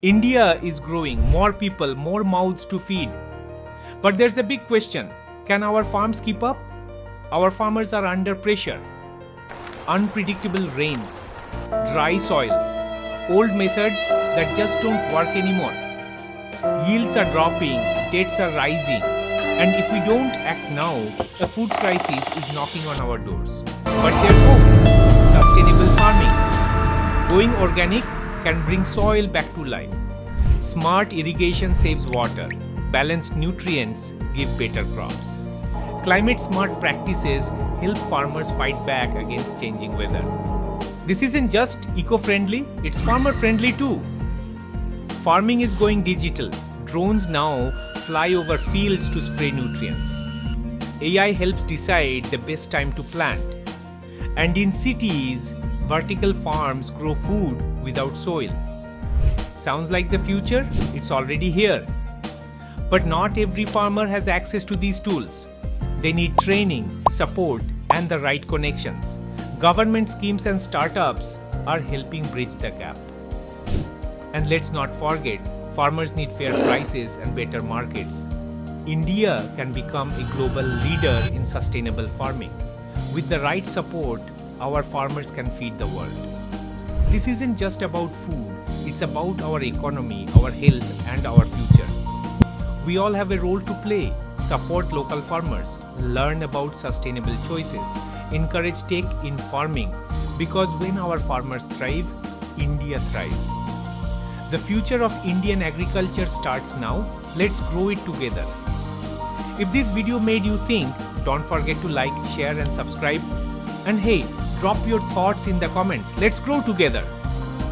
India is growing, more people, more mouths to feed. But there's a big question, can our farms keep up? Our farmers are under pressure. Unpredictable rains, dry soil, old methods that just don't work anymore. Yields are dropping, debts are rising, and if we don't act now, a food crisis is knocking on our doors. But there's hope. Sustainable farming. Going organic can bring soil back to life. Smart irrigation saves water. Balanced nutrients give better crops. Climate-smart practices help farmers fight back against changing weather. This isn't just eco-friendly, it's farmer-friendly too. Farming is going digital. Drones now fly over fields to spray nutrients. AI helps decide the best time to plant. And in cities, vertical farms grow food without soil. Sounds like the future? It's already here. But not every farmer has access to these tools. They need training, support, and the right connections. Government schemes and startups are helping bridge the gap. And let's not forget, farmers need fair prices and better markets. India can become a global leader in sustainable farming. With the right support, our farmers can feed the world. This isn't just about food, it's about our economy, our health, and our future. We all have a role to play. Support local farmers, learn about sustainable choices, encourage tech in farming, because when our farmers thrive, India thrives. The future of Indian agriculture starts now. Let's grow it together. If this video made you think, don't forget to like, share, and subscribe. And hey, drop your thoughts in the comments. Let's grow together.